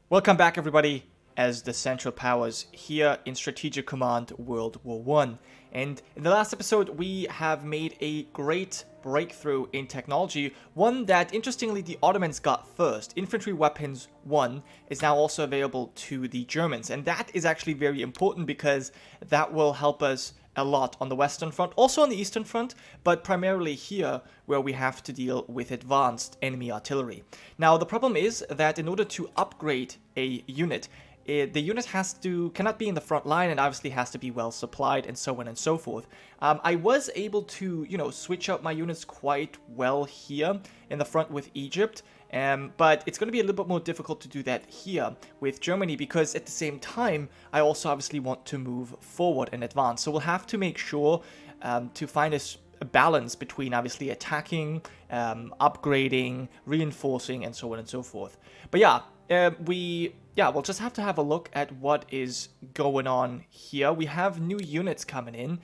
Welcome back, everybody, as the Central Powers here in Strategic Command World War One. And in the last episode, we have made a great breakthrough in technology, one that, interestingly, the Ottomans got first. Infantry Weapons 1 is now also available to the Germans, and that is actually very important because that will help us a lot on the Western Front, also on the Eastern Front, but primarily here where we have to deal with advanced enemy artillery. Now, the problem is that in order to upgrade a unit, the unit cannot be in the front line and obviously has to be well supplied and so on and so forth. I was able to, switch out my units quite well here in the front with Egypt. But it's going to be a little bit more difficult to do that here with Germany because at the same time, I also obviously want to move forward and advance. So we'll have to make sure to find a balance between obviously attacking, upgrading, reinforcing, and so on and so forth. But we'll just have to have a look at what is going on here. We have new units coming in.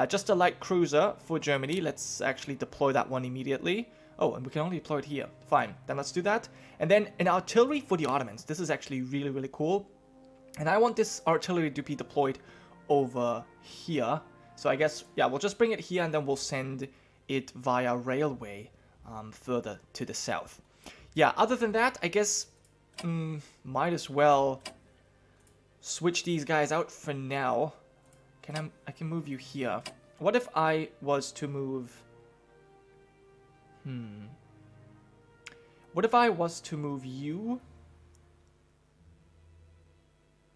Just a light cruiser for Germany. Let's actually deploy that one immediately. Oh, and we can only deploy it here. Fine, then let's do that. And then an artillery for the Ottomans. This is actually really, really cool. And I want this artillery to be deployed over here. So I guess, we'll just bring it here and then we'll send it via railway further to the south. Yeah, other than that, I guess might as well switch these guys out for now. I can move you here. What if I was to move... What if I was to move you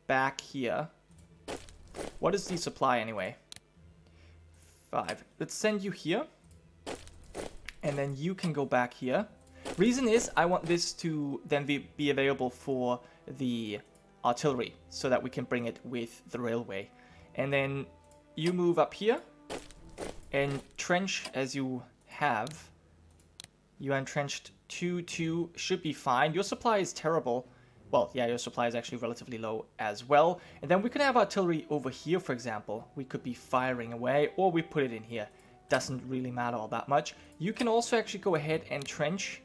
back here? What is the supply anyway? 5. Let's send you here. And then you can go back here. Reason is I want this to then be available for the artillery so that we can bring it with the railway. And then you move up here and trench as you have. You entrenched 2-2 should be fine. Your supply is terrible. Well, yeah, your supply is actually relatively low as well. And then we could have artillery over here, for example. We could be firing away, or we put it in here. Doesn't really matter all that much. You can also actually go ahead and trench.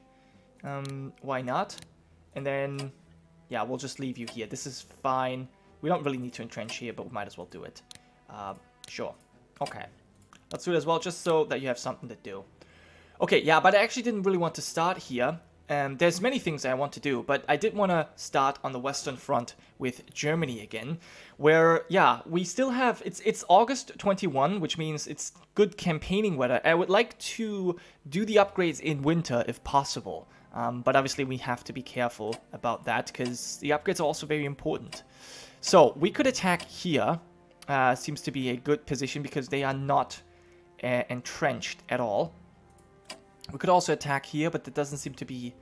Why not? And then, we'll just leave you here. This is fine. We don't really need to entrench here, but we might as well do it. Sure. Okay. Let's do it as well, just so that you have something to do. Okay, but I actually didn't really want to start here. There's many things I want to do, but I did want to start on the Western Front with Germany again, where, we still have, it's August 21, which means it's good campaigning weather. I would like to do the upgrades in winter if possible, but obviously we have to be careful about that because the upgrades are also very important. So we could attack here, seems to be a good position because they are not entrenched at all. We could also attack here, but that doesn't seem to be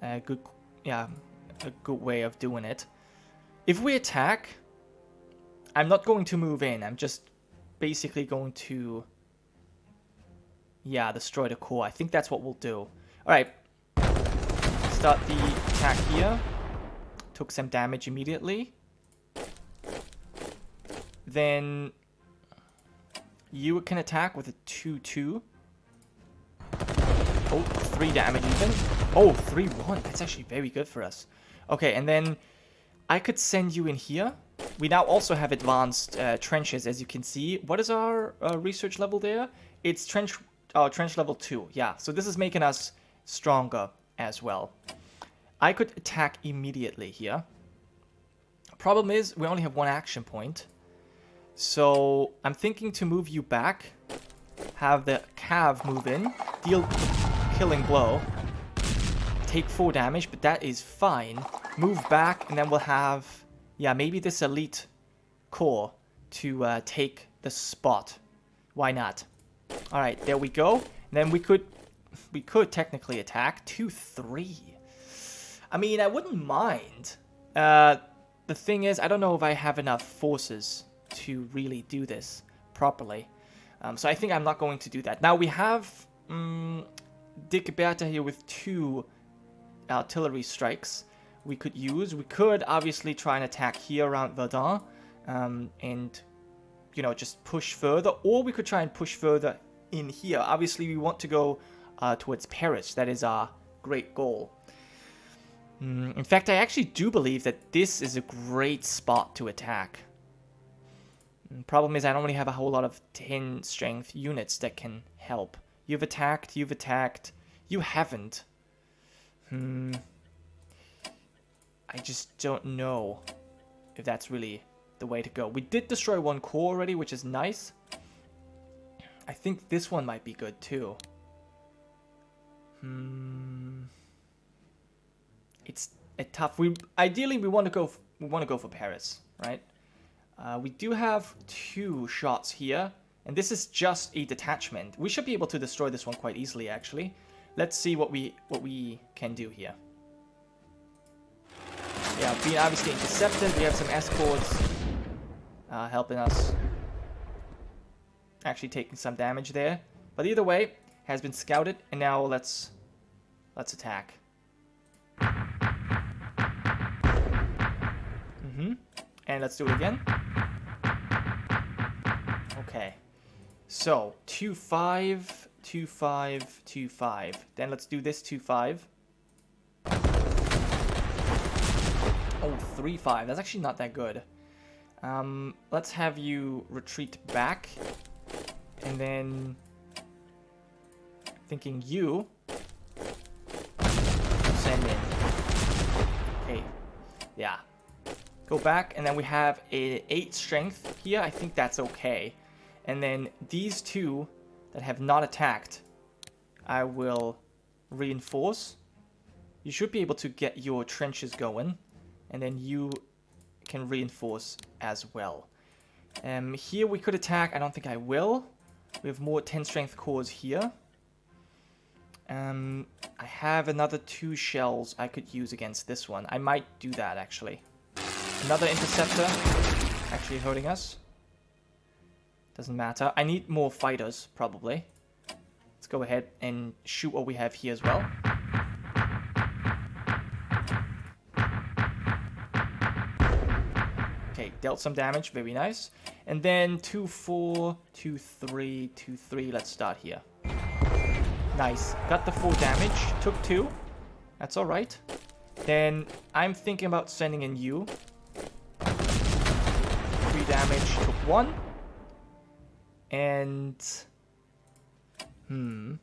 a good way of doing it. If we attack, I'm not going to move in. I'm just basically going to, destroy the core. I think that's what we'll do. All right, start the attack here. Took some damage immediately. Then you can attack with a 2-2. Oh, 3 damage even. Oh, 3-1. That's actually very good for us. Okay, and then I could send you in here. We now also have advanced trenches, as you can see. What is our research level there? It's trench level 2. Yeah, so this is making us stronger as well. I could attack immediately here. Problem is, we only have 1 action point. So I'm thinking to move you back. Have the cav move in. Deal killing blow. Take 4 damage, but that is fine. Move back, and then we'll have, maybe this elite corps to take the spot. Why not? All right, there we go. And then we could technically attack 2-3. I mean, I wouldn't mind. The thing is, I don't know if I have enough forces to really do this properly. So I think I'm not going to do that. Now we have Dick Bertha here with 2 artillery strikes we could use. We could obviously try and attack here around Verdun and, just push further. Or we could try and push further in here. Obviously, we want to go towards Paris. That is our great goal. In fact, I actually do believe that this is a great spot to attack. Problem is I don't really have a whole lot of 10 strength units that can help. You've attacked, you haven't. I just don't know if that's really the way to go. We did destroy one core already, which is nice. I think this one might be good too. It's a tough. Ideally we want to go for Paris, right? We do have 2 shots here, and this is just a detachment. We should be able to destroy this one quite easily, actually. Let's see what we can do here. Yeah, being obviously intercepted. We have some escorts helping us. Actually taking some damage there, but either way, has been scouted, and now let's attack. And let's do it again. Okay, so 2-5, 2-5, 2-5. Then let's do this 2-5. Oh, 3-5. That's actually not that good. Let's have you retreat back, and then thinking you send in. Okay, yeah. Go back, and then we have a 8 strength here. I think that's okay. And then these 2 that have not attacked, I will reinforce. You should be able to get your trenches going, and then you can reinforce as well. Here we could attack. I don't think I will. We have more 10 strength cores here. I have another 2 shells I could use against this one. I might do that, actually. Another interceptor actually hurting us. Doesn't matter. I need more fighters, probably. Let's go ahead and shoot what we have here as well. Okay, dealt some damage. Very nice. And then 2-4, 2-3, 2-3. Let's start here. Nice. Got the 4 damage. Took 2. That's alright. Then I'm thinking about sending in you. 3 damage. Took 1. And 1,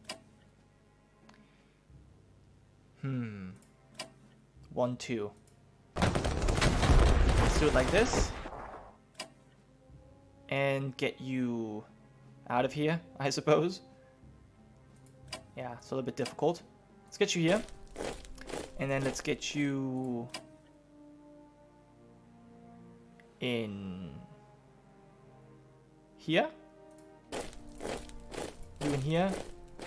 2. Let's do it like this. And get you out of here, I suppose. Yeah, it's a little bit difficult. Let's get you here. And then let's get you in here. You in here.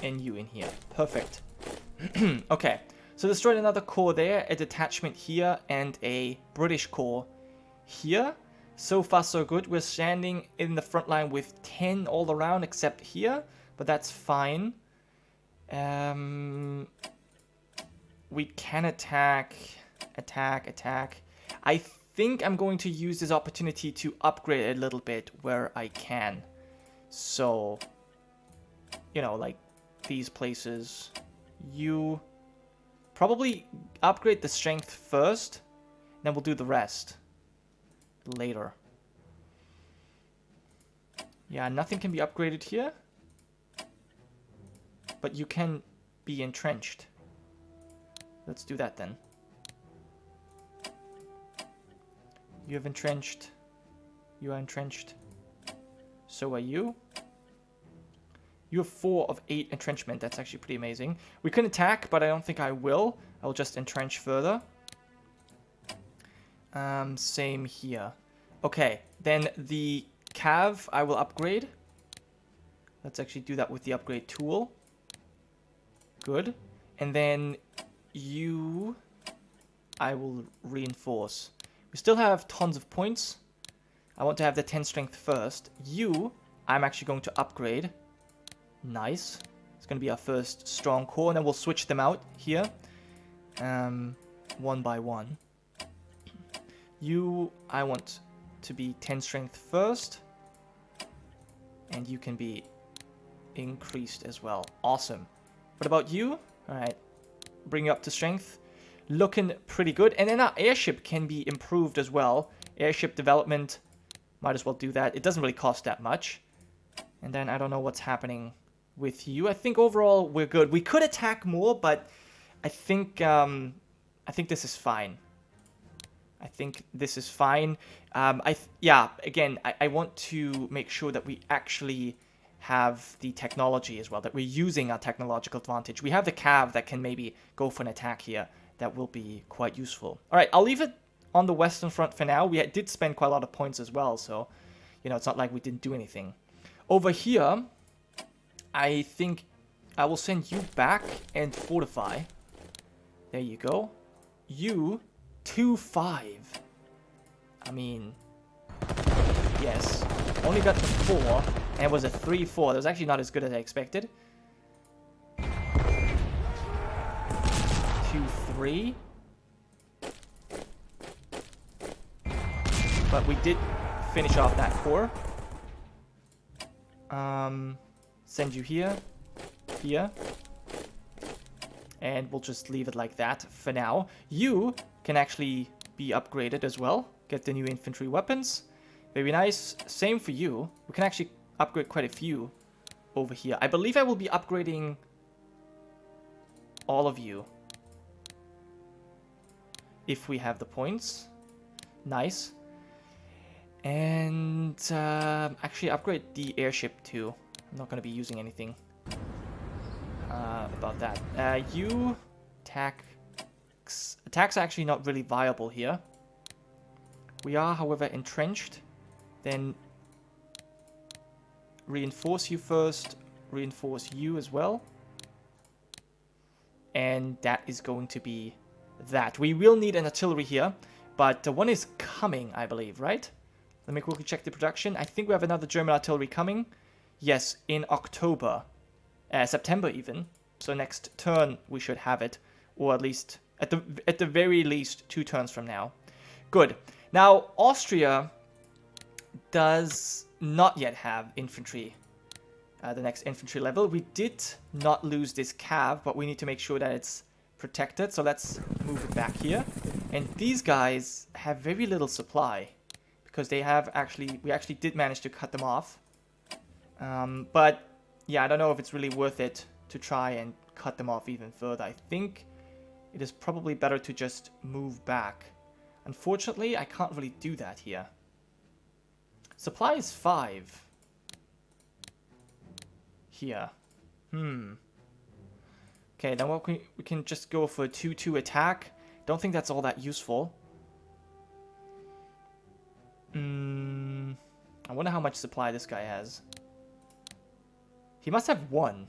And you in here. Perfect. Okay. So destroyed another core there, a detachment here, and a British core here. So far so good. We're standing in the front line with 10 all around except here, but that's fine. We can attack. I think I'm going to use this opportunity to upgrade a little bit where I can. So, you know, like these places. You probably upgrade the strength first, then we'll do the rest later. Yeah, nothing can be upgraded here, but you can be entrenched. Let's do that then. You have entrenched. You are entrenched. So are you. You have 4 of 8 entrenchment. That's actually pretty amazing. We can attack, but I don't think I will. I'll just entrench further. Same here. Okay, then the cav I will upgrade. Let's actually do that with the upgrade tool. Good. And then you, I will reinforce. We still have tons of points. I want to have the 10 strength first. You, I'm actually going to upgrade. Nice. It's going to be our first strong core, and then we'll switch them out here. One by one. You, I want to be 10 strength first. And you can be increased as well. Awesome. What about you? Alright. Bring you up to strength. looking pretty good. And then our airship can be improved as well. Airship development, might as well do that. It doesn't really cost that much. And then I don't know what's happening with you. I think overall we're good. We could attack more, but I think this is fine. I think this is fine. Again, I want to make sure that we actually have the technology as well, that we're using our technological advantage. We have the cav that can maybe go for an attack here. That will be quite useful. All right, I'll leave it on the Western Front for now. We did spend quite a lot of points as well, so, you know, it's not like we didn't do anything. Over here, I think I will send you back and fortify. There you go. You, 2-5. I mean, yes. Only got the 4, and it was a 3-4. That was actually not as good as I expected. 2-3. But we did finish off that core. Send you here. Here. And we'll just leave it like that for now. You can actually be upgraded as well. Get the new infantry weapons. Very nice. Same for you. We can actually upgrade quite a few over here. I believe I will be upgrading all of you. If we have the points. Nice. And actually upgrade the airship too. I'm not going to be using anything about that. You attacks are actually not really viable here. We are, however, entrenched. Then reinforce you first. Reinforce you as well. And that is going to be that. We will need an artillery here, but one is coming, I believe, right? Let me quickly check the production. I think we have another German artillery coming. Yes, in October. September even. So next turn we should have it. Or at least, at the very least, 2 turns from now. Good. Now, Austria does not yet have infantry. The next infantry level. We did not lose this cav, but we need to make sure that it's protected. So let's move it back here. And these guys have very little supply. Because they have we actually did manage to cut them off. But, yeah, I don't know if it's really worth it to try and cut them off even further. I think it is probably better to just move back. Unfortunately, I can't really do that here. Supply is 5. Here. Okay, then we can just go for a 2-2 attack. Don't think that's all that useful. I wonder how much supply this guy has. He must have 1.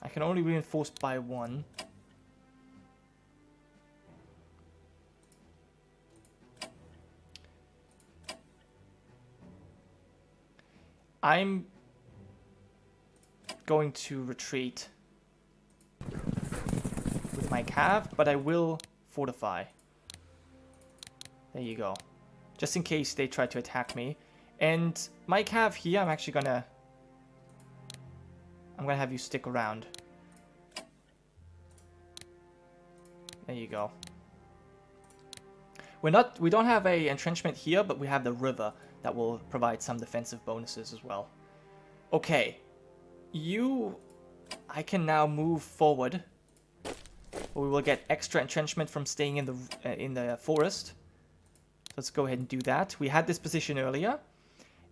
I can only reinforce by 1. I'm going to retreat with my cav, but I will fortify. There you go. Just in case they try to attack me. And my cav here, I'm gonna have you stick around. There you go. We don't have a entrenchment here, but we have the river that will provide some defensive bonuses as well. Okay. I can now move forward. We will get extra entrenchment from staying in the forest. Let's go ahead and do that. We had this position earlier.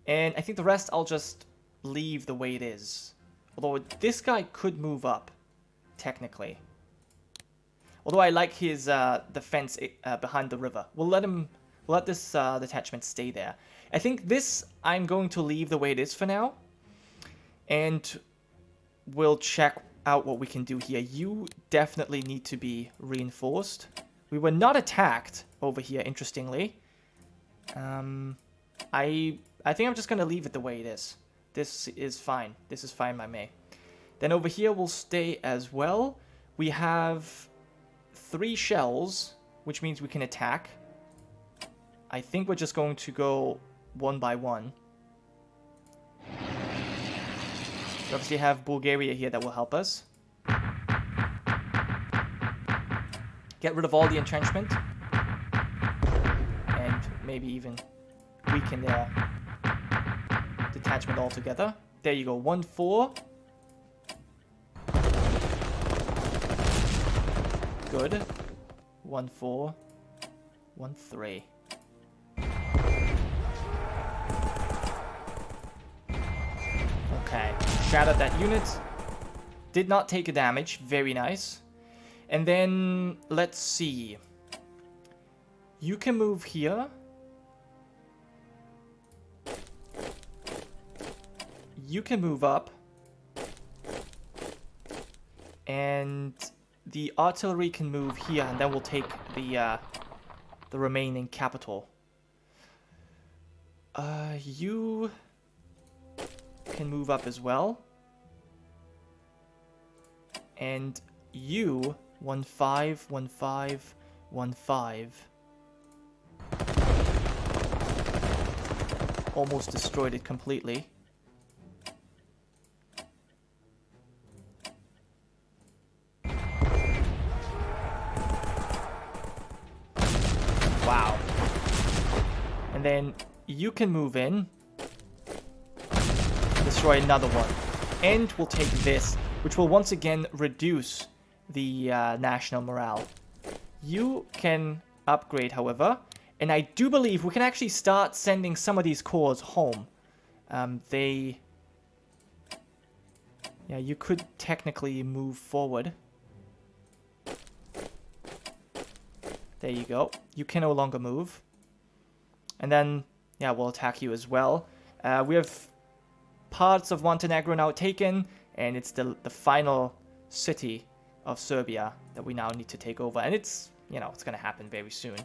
And I think the rest I'll just leave the way it is. Although this guy could move up, technically. Although I like his defense behind the river. We'll let this detachment stay there. I think this I'm going to leave the way it is for now. And we'll check out what we can do here. You definitely need to be reinforced. We were not attacked over here, interestingly. I think I'm just going to leave it the way it is. This is fine. This is fine by me. Then over here we'll stay as well. We have 3 shells, which means we can attack. I think we're just going to go one by one. We obviously have Bulgaria here that will help us. Get rid of all the entrenchment. And maybe even weaken their detachment altogether. There you go, 1-4. Good. 1-4. 1-3. Okay, shattered that unit. Did not take a damage, very nice. And then, let's see. You can move here. You can move up. And the artillery can move here, and then we'll take the remaining capital. You can move up as well. And you 1-5, 1-5, 1-5. Almost destroyed it completely. Wow. And then you can move in. Destroy another one. And we'll take this, which will once again reduce the national morale. You can upgrade, however. And I do believe we can actually start sending some of these corps home. Yeah, you could technically move forward. There you go. You can no longer move. And then, yeah, we'll attack you as well. We have parts of Montenegro now taken, and it's the final city of Serbia that we now need to take over. And it's, you know, it's going to happen very soon.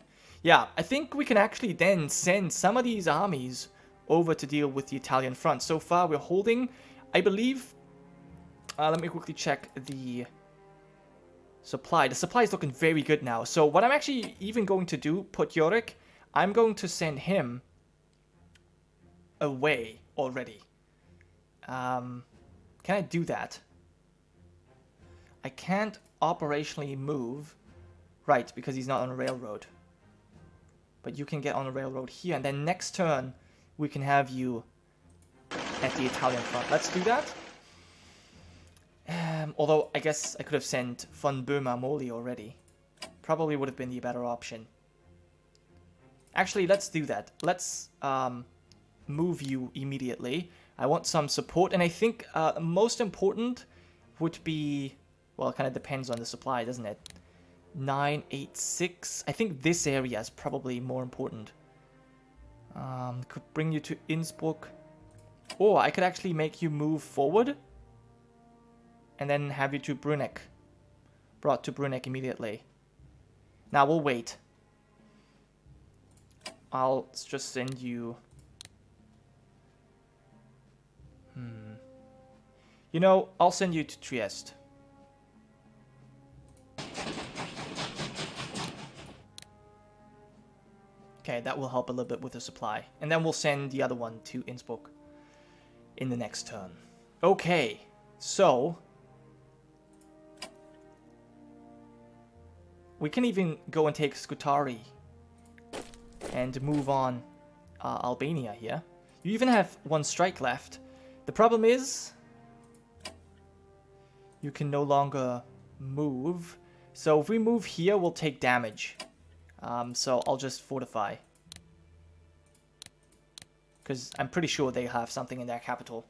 Yeah, I think we can actually then send some of these armies over to deal with the Italian front. So far, we're holding, I believe... let me quickly check the supply. The supply is looking very good now. So what I'm actually even going to do, Podgoric, I'm going to send him away already. Can I do that? I can't operationally move. Right, because he's not on a railroad. But you can get on a railroad here. And then next turn, we can have you at the Italian front. Let's do that. Although, I guess I could have sent von Böhmer Moli already. Probably would have been the better option. Actually, let's do that. Let's move you immediately. I want some support. And I think most important would be... Well, it kind of depends on the supply, doesn't it? 986. I think this area is probably more important. Could bring you to Innsbruck. Or I could actually make you move forward. And then have you to Brunegg. Brought to Brunegg immediately. Now we'll wait. I'll just send you... You know, I'll send you to Trieste. Okay, that will help a little bit with the supply. And then we'll send the other one to Innsbruck in the next turn. Okay, so... We can even go and take Scutari and move on Albania here. You even have one strike left. The problem is... You can no longer move. So if we move here, we'll take damage. So I'll just fortify. Because I'm pretty sure they have something in their capital.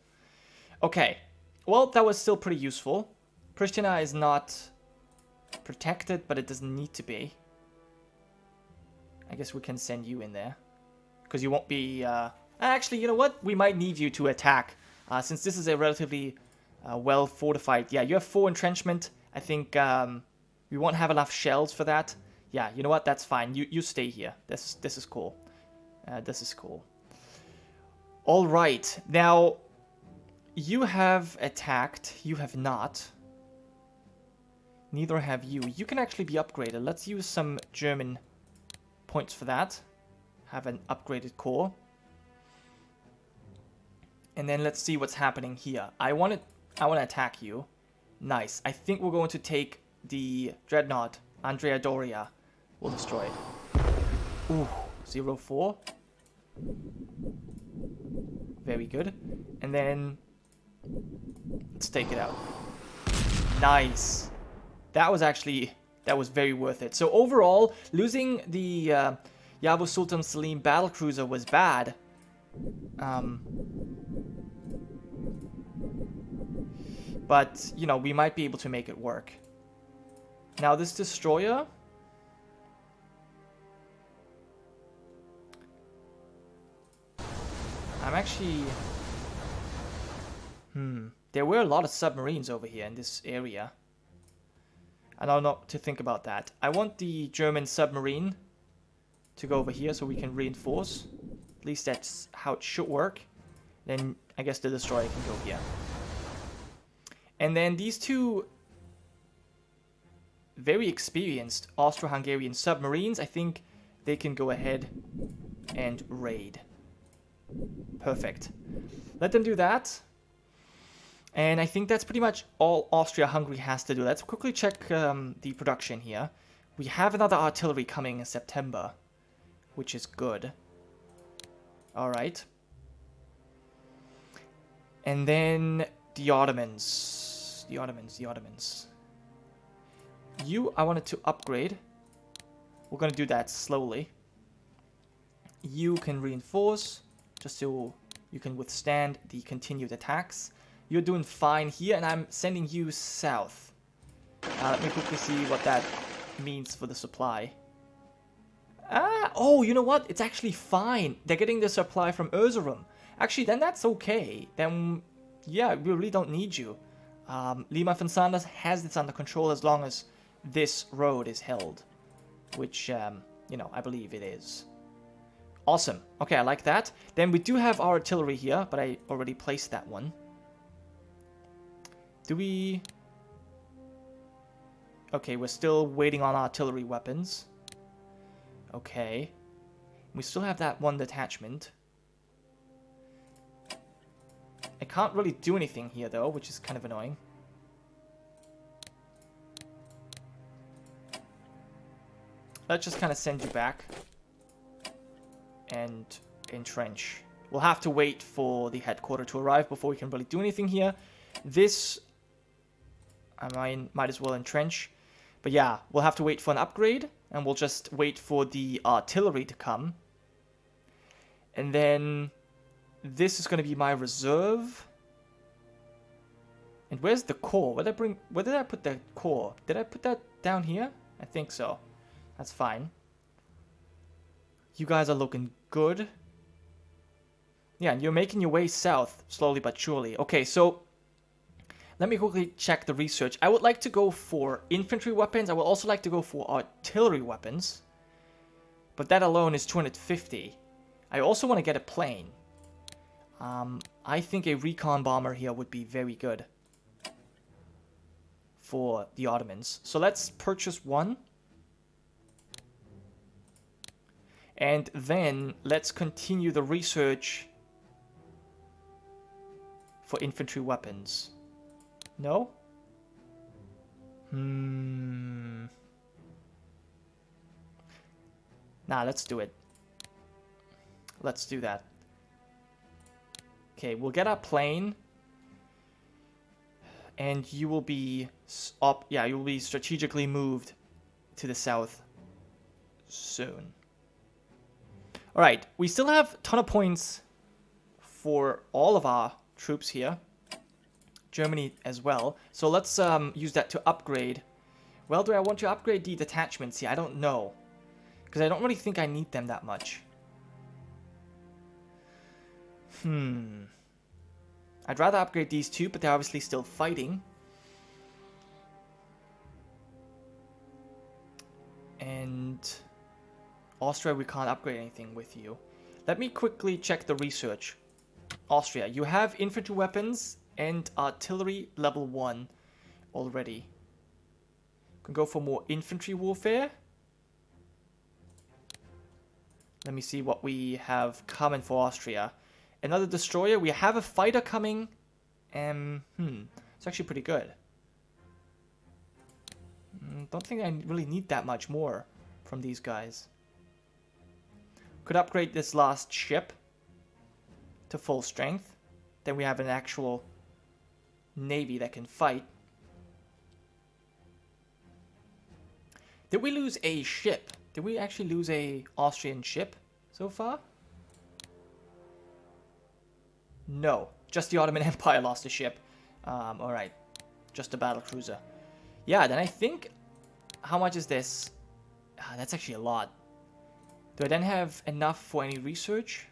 Okay. Well, that was still pretty useful. Pristina is not protected, but it doesn't need to be. I guess we can send you in there. Because you won't be... Actually, you know what? We might need you to attack. Since this is a relatively well fortified... Yeah, you have 4 entrenchment. I think we won't have enough shells for that. Yeah, you know what? That's fine. You stay here. This is cool. This is cool. All right. Now, you have attacked. You have not. Neither have you. You can actually be upgraded. Let's use some German points for that. Have an upgraded core. And then let's see what's happening here. I wanted I want to attack you. Nice. I think we're going to take the Dreadnought. Andrea Doria. We'll destroy it. Ooh, 0-4. Very good. And then let's take it out. Nice. That was very worth it. So overall, losing the Yavuz Sultan Selim battlecruiser was bad. But, you know, we might be able to make it work. Now this destroyer... I'm actually... There were a lot of submarines over here in this area. I don't know what to think about that. I want the German submarine to go over here so we can reinforce. At least that's how it should work. Then I guess the destroyer can go here. And then these two very experienced Austro-Hungarian submarines, I think they can go ahead and raid. Perfect. Let them do that. And I think that's pretty much all Austria-Hungary has to do. Let's quickly check the production here. We have another artillery coming in September, which is good. Alright. And then the Ottomans. The Ottomans. You, I wanted to upgrade. We're going to do that slowly. You can reinforce, just so you can withstand the continued attacks. You're doing fine here, and I'm sending you south. Let me quickly see what that means for the supply. Oh, you know what? It's actually fine. They're getting the supply from Erzurum. Actually, then that's okay. Then, yeah, we really don't need you. Lima von Sanders has this under control as long as this road is held. Which, you know, I believe it is. Awesome. Okay, I like that. Then we do have our artillery here, but I already placed that one. Do we... Okay, we're still waiting on artillery weapons. Okay. We still have that one detachment. I can't really do anything here, though, which is kind of annoying. Let's just kind of send you back. And entrench. We'll have to wait for the headquarters to arrive before we can really do anything here. This... I might as well entrench. But yeah, we'll have to wait for an upgrade. And we'll just wait for the artillery to come. And then... This is going to be my reserve. And where's the core? Where did I put the core? Did I put that down here? I think so. That's fine. You guys are looking good. Yeah, and you're making your way south, slowly but surely. Okay, so... Let me quickly check the research. I would like to go for infantry weapons. I would also like to go for artillery weapons. But that alone is 250. I also want to get a plane. I think a recon bomber here would be very good for the Ottomans. So let's purchase one. And then let's continue the research for infantry weapons. No? Nah, let's do it. Let's do that. Okay, we'll get our plane. And you will be you will be strategically moved to the south soon. Alright, we still have a ton of points for all of our troops here. Germany as well. So let's use that to upgrade. Well, do I want to upgrade the detachments here? I don't know. Because I don't really think I need them that much. I'd rather upgrade these two, but they're obviously still fighting. And... Austria, we can't upgrade anything with you. Let me quickly check the research. Austria, you have infantry weapons and artillery level 1 already. Can go for more infantry warfare. Let me see what we have coming for Austria. Another destroyer. We have a fighter coming. It's actually pretty good. Don't think I really need that much more from these guys. Could upgrade this last ship to full strength. Then we have an actual navy that can fight. Did we lose a ship? Did we actually lose a Austrian ship so far? No, just the Ottoman Empire lost a ship. Alright, just a battlecruiser. Yeah, then I think... How much is this? That's actually a lot. Do I then have enough for any research?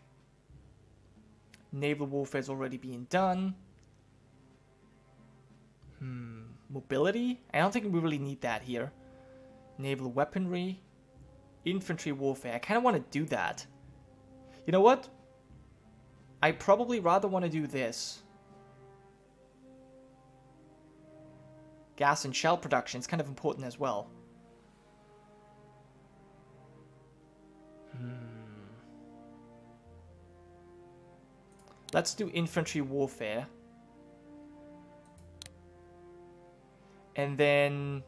Naval warfare is already being done. Mobility? I don't think we really need that here. Naval weaponry. Infantry warfare. I kind of want to do that. You know what? I probably rather want to do this. Gas and shell production is kind of important as well. Let's do infantry warfare. And then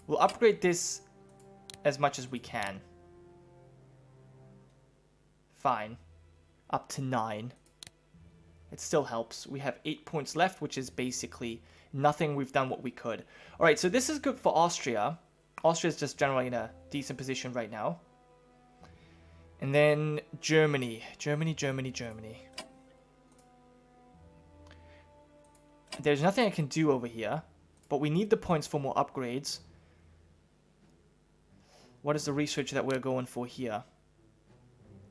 we'll upgrade this as much as we can. Fine. Up to 9. It still helps. We have 8 points left, which is basically nothing. We've done what we could. Alright, so this is good for Austria. Austria is just generally in a decent position right now. And then Germany. Germany. There's nothing I can do over here, but we need the points for more upgrades. What is the research that we're going for here?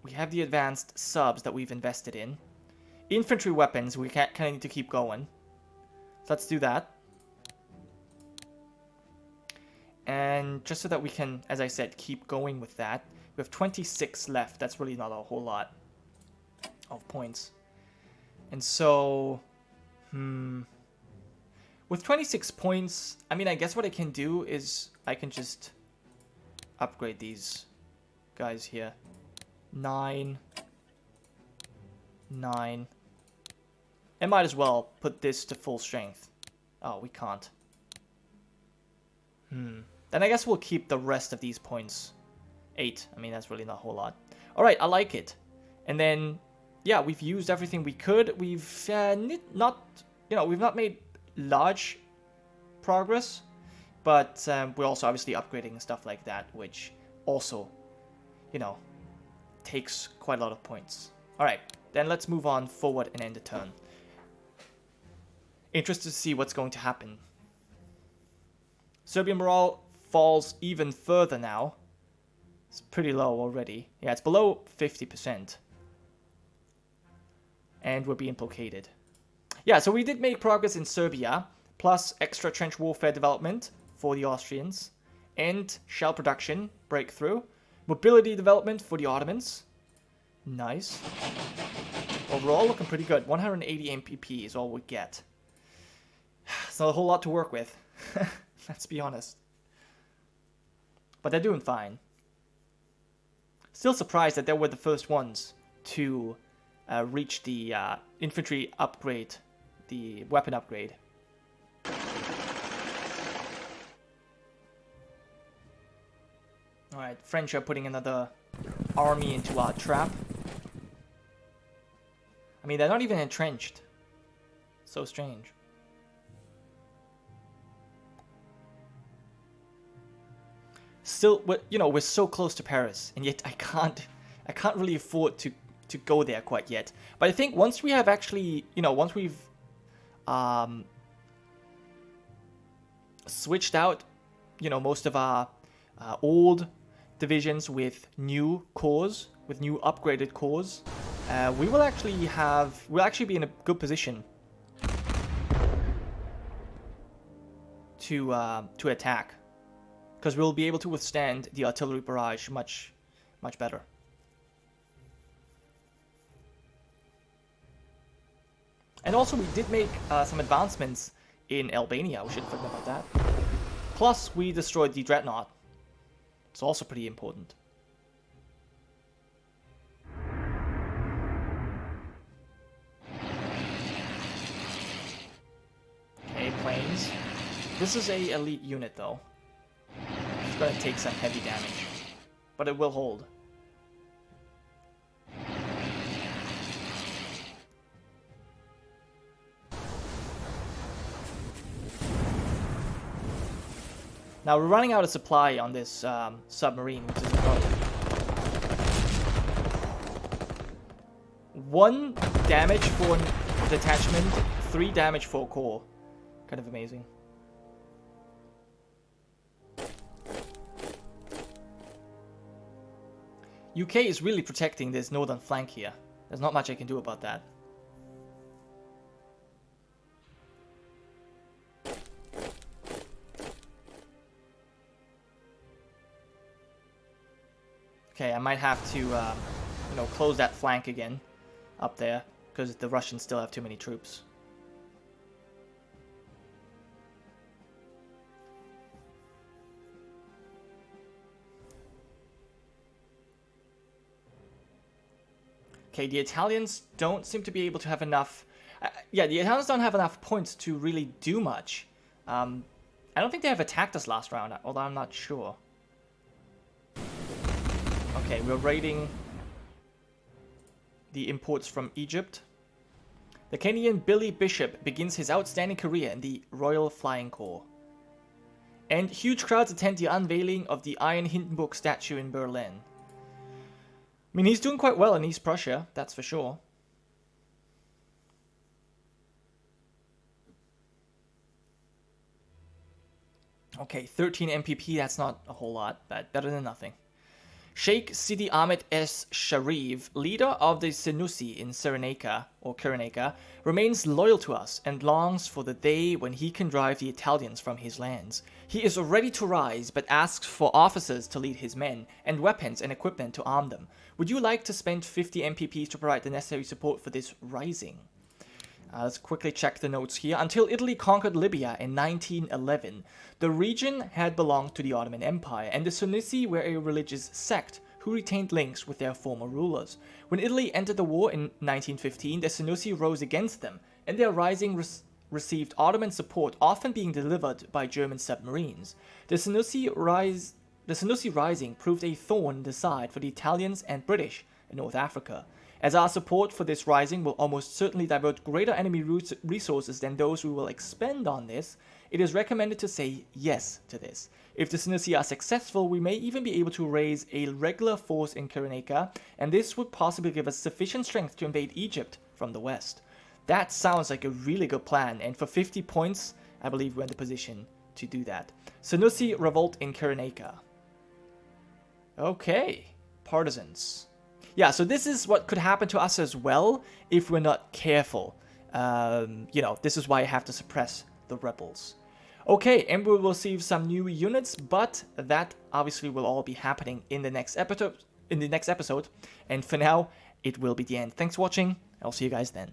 We have the advanced subs that we've invested in. Infantry weapons, we kind of need to keep going. So let's do that. And just so that we can, as I said, keep going with that. We have 26 left. That's really not a whole lot of points. And so... With 26 points, I mean, I guess what I can do is I can just upgrade these guys here. 9. I might as well put this to full strength. Oh, we can't. Then I guess we'll keep the rest of these points. 8. I mean, that's really not a whole lot. Alright, I like it. And then, yeah, we've used everything we could. We've we've not made large progress, but we're also obviously upgrading and stuff like that, which also, takes quite a lot of points. Alright, then let's move on forward and end the turn. Interested to see what's going to happen. Serbian morale falls even further now. It's pretty low already. Yeah, it's below 50%. And we're being blockaded. Yeah, so we did make progress in Serbia, plus extra trench warfare development for the Austrians, and shell production breakthrough, mobility development for the Ottomans. Nice. Overall, looking pretty good. 180 MPP is all we get. It's not a whole lot to work with. Let's be honest. But they're doing fine. Still surprised that they were the first ones to reach the infantry upgrade, the weapon upgrade. Alright, French are putting another army into our trap. I mean, they're not even entrenched. So strange. Still, we're so close to Paris, and yet I can't really afford to go there quite yet. But I think once we have actually, once we've switched out, most of our old divisions with new cores, with new upgraded cores, we'll actually be in a good position to attack. Because we'll be able to withstand the artillery barrage much better. And also we did make some advancements in Albania. We shouldn't forget about that. Plus we destroyed the Dreadnought. It's also pretty important. This is a elite unit, though. It's going to take some heavy damage, but it will hold. Now we're running out of supply on this submarine, which is a problem. 1 damage for detachment, 3 damage for core. Kind of amazing. UK is really protecting this northern flank here. There's not much I can do about that. Okay, I might have to, you know, close that flank again up there, because the Russians still have too many troops. Okay, the Italians don't seem to be able to have enough... yeah, the Italians don't have enough points to really do much. I don't think they have attacked us last round, although I'm not sure. Okay, we're raiding the imports from Egypt. The Canadian Billy Bishop begins his outstanding career in the Royal Flying Corps. And huge crowds attend the unveiling of the Iron Hindenburg statue in Berlin. I mean, he's doing quite well in East Prussia, that's for sure. Okay, 13 MPP, that's not a whole lot, but better than nothing. Sheikh Sidi Ahmed S. Sharif, leader of the Senussi in Cyrenaica, remains loyal to us and longs for the day when he can drive the Italians from his lands. He is ready to rise, but asks for officers to lead his men, and weapons and equipment to arm them. Would you like to spend 50 MPPs to provide the necessary support for this rising? Let's quickly check the notes here. Until Italy conquered Libya in 1911, the region had belonged to the Ottoman Empire, and the Senussi were a religious sect who retained links with their former rulers. When Italy entered the war in 1915, the Senussi rose against them, and their rising received Ottoman support, often being delivered by German submarines. The Senussi rising proved a thorn in the side for the Italians and British in North Africa. As our support for this rising will almost certainly divert greater enemy resources than those we will expend on this, it is recommended to say yes to this. If the Senussi are successful, we may even be able to raise a regular force in Cyrenaica, and this would possibly give us sufficient strength to invade Egypt from the west. That sounds like a really good plan, and for 50 points, I believe we're in the position to do that. Senussi revolt in Cyrenaica. Okay, partisans. Yeah, so this is what could happen to us as well if we're not careful. You know, this is why I have to suppress the rebels. Okay, and we will receive some new units, but that obviously will all be happening in the next episode. And for now, it will be the end. Thanks for watching. I'll see you guys then.